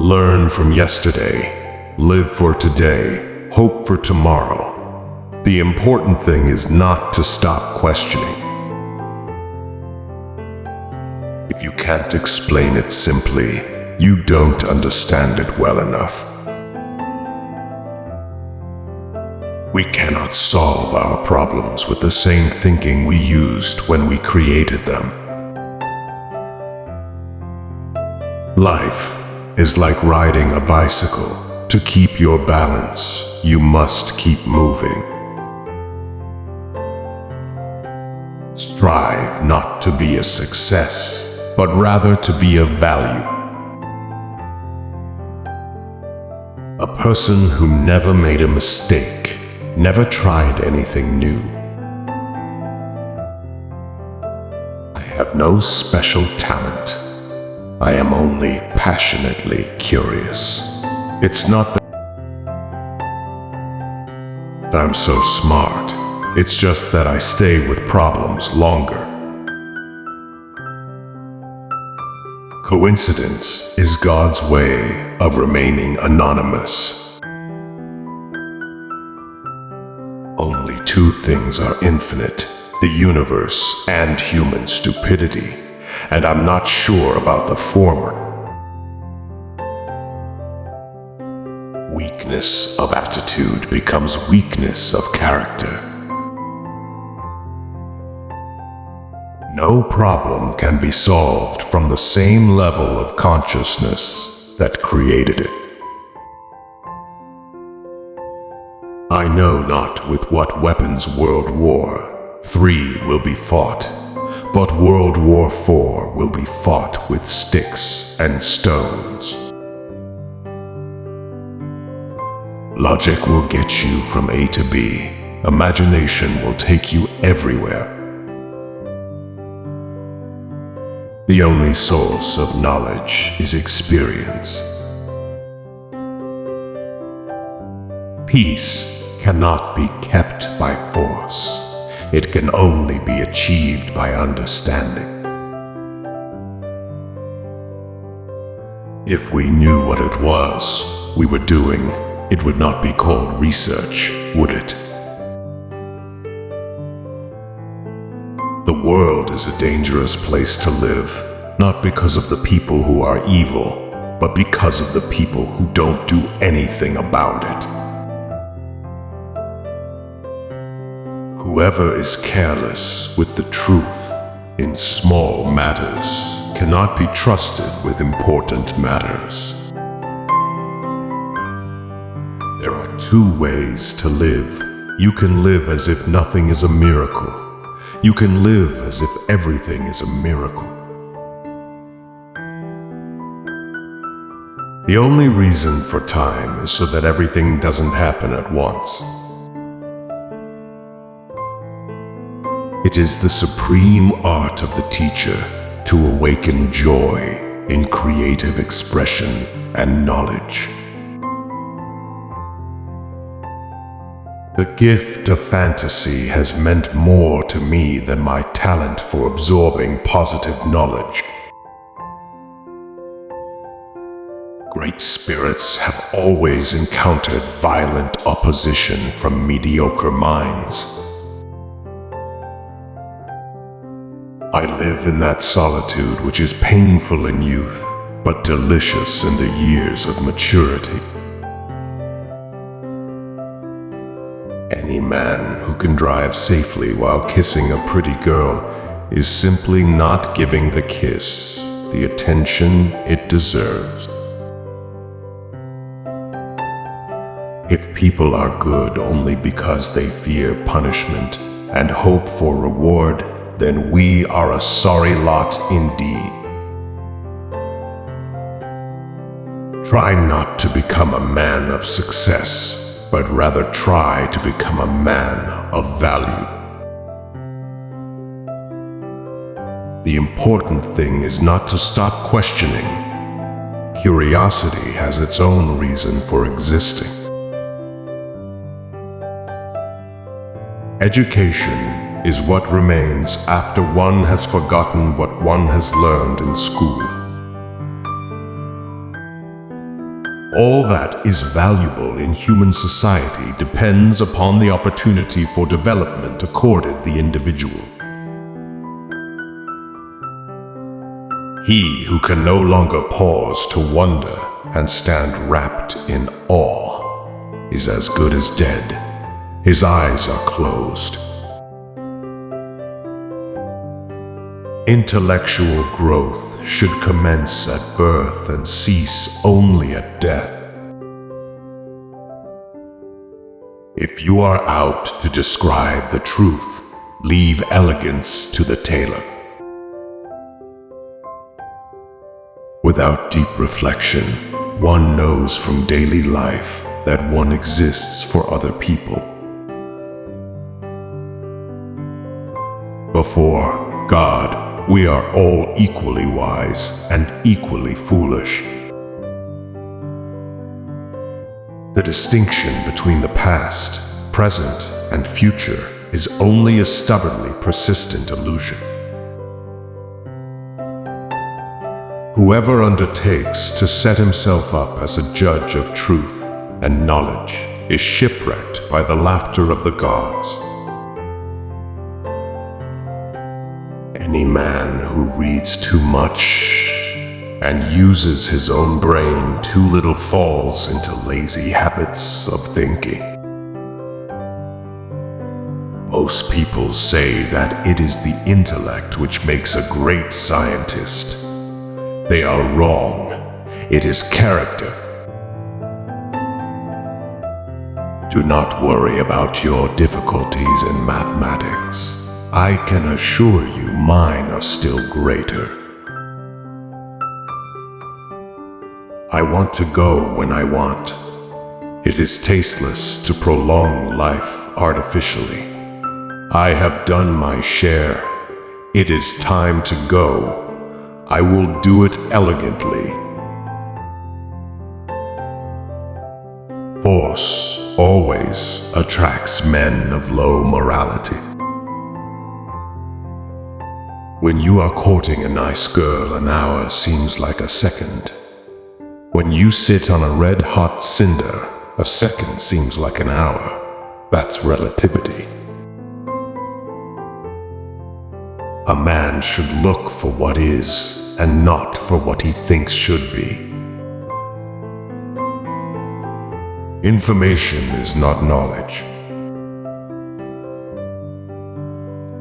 Learn from yesterday, live for today, hope for tomorrow. The important thing is not to stop questioning. If you can't explain it simply, you don't understand it well enough. We cannot solve our problems with the same thinking we used when we created them. Life is like riding a bicycle. To keep your balance, you must keep moving. Strive not to be a success, but rather to be of value. A person who never made a mistake never tried anything new. I have no special talent. I am only passionately curious. It's not that I'm so smart. It's just that I stay with problems longer. Coincidence is God's way of remaining anonymous. Only two things are infinite: the universe and human stupidity, and I'm not sure about the former. Weakness of attitude becomes weakness of character. No problem can be solved from the same level of consciousness that created it. I know not with what weapons World War III will be fought, but World War IV will be fought with sticks and stones. Logic will get you from A to B. Imagination will take you everywhere. The only source of knowledge is experience. Peace cannot be kept by force. It can only be achieved by understanding. If we knew what it was we were doing, it would not be called research, would it? The world is a dangerous place to live, not because of the people who are evil, but because of the people who don't do anything about it. Whoever is careless with the truth in small matters cannot be trusted with important matters. There are two ways to live. You can live as if nothing is a miracle. You can live as if everything is a miracle. The only reason for time is so that everything doesn't happen at once. It is the supreme art of the teacher to awaken joy in creative expression and knowledge. The gift of fantasy has meant more to me than my talent for absorbing positive knowledge. Great spirits have always encountered violent opposition from mediocre minds. I live in that solitude which is painful in youth, but delicious in the years of maturity. Any man who can drive safely while kissing a pretty girl is simply not giving the kiss the attention it deserves. If people are good only because they fear punishment and hope for reward, then we are a sorry lot indeed. Try not to become a man of success, but rather try to become a man of value. The important thing is not to stop questioning. Curiosity has its own reason for existing. Education is what remains after one has forgotten what one has learned in school. All that is valuable in human society depends upon the opportunity for development accorded the individual. He who can no longer pause to wonder and stand wrapped in awe is as good as dead. His eyes are closed. Intellectual growth should commence at birth and cease only at death. If you are out to describe the truth, leave elegance to the tailor. Without deep reflection, one knows from daily life that one exists for other people. Before God, we are all equally wise and equally foolish. The distinction between the past, present, and future is only a stubbornly persistent illusion. Whoever undertakes to set himself up as a judge of truth and knowledge is shipwrecked by the laughter of the gods. Any man who reads too much and uses his own brain too little falls into lazy habits of thinking. Most people say that it is the intellect which makes a great scientist. They are wrong. It is character. Do not worry about your difficulties in mathematics. I can assure you mine are still greater. I want to go when I want. It is tasteless to prolong life artificially. I have done my share. It is time to go. I will do it elegantly. Force always attracts men of low morality. When you are courting a nice girl, an hour seems like a second. When you sit on a red-hot cinder, a second seems like an hour. That's relativity. A man should look for what is and not for what he thinks should be. Information is not knowledge.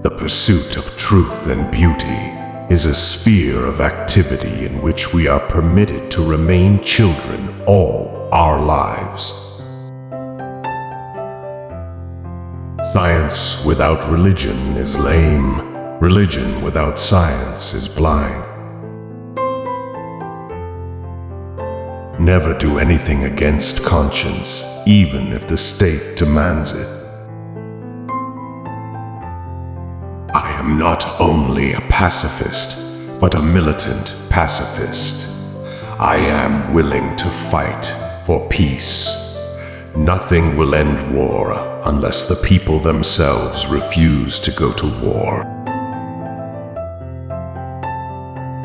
The pursuit of truth and beauty is a sphere of activity in which we are permitted to remain children all our lives. Science without religion is lame. Religion without science is blind. Never do anything against conscience, even if the state demands it. I am not only a pacifist, but a militant pacifist. I am willing to fight for peace. Nothing will end war unless the people themselves refuse to go to war.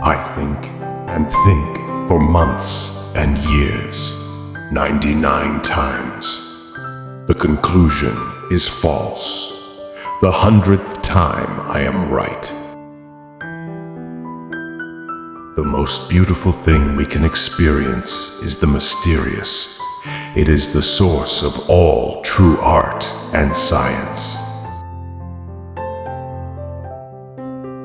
I think and think for months and years, 99 times. The conclusion is false. The 100th time I am right. The most beautiful thing we can experience is the mysterious. It is the source of all true art and science.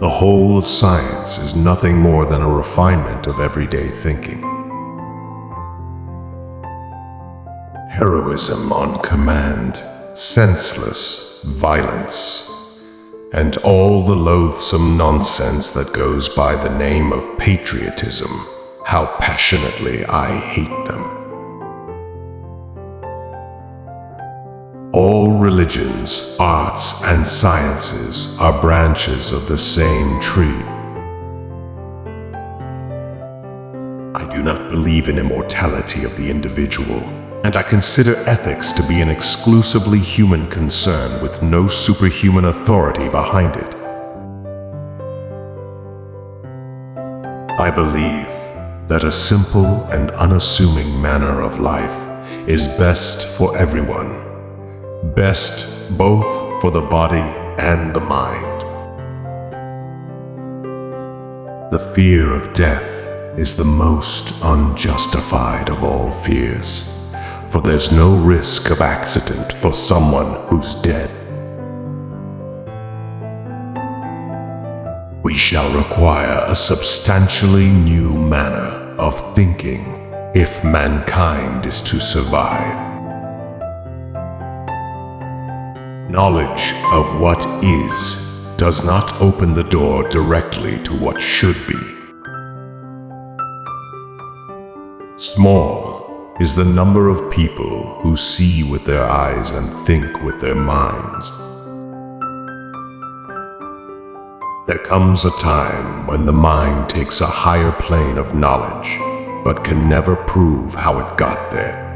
The whole of science is nothing more than a refinement of everyday thinking. Heroism on command, senseless violence, and all the loathsome nonsense that goes by the name of patriotism. How passionately I hate them. All religions, arts, and sciences are branches of the same tree. I do not believe in immortality of the individual, and I consider ethics to be an exclusively human concern with no superhuman authority behind it. I believe that a simple and unassuming manner of life is best for everyone, best both for the body and the mind. The fear of death is the most unjustified of all fears, for there's no risk of accident for someone who's dead. We shall require a substantially new manner of thinking if mankind is to survive. Knowledge of what is does not open the door directly to what should be. Small is the number of people who see with their eyes and think with their minds. There comes a time when the mind takes a higher plane of knowledge, but can never prove how it got there.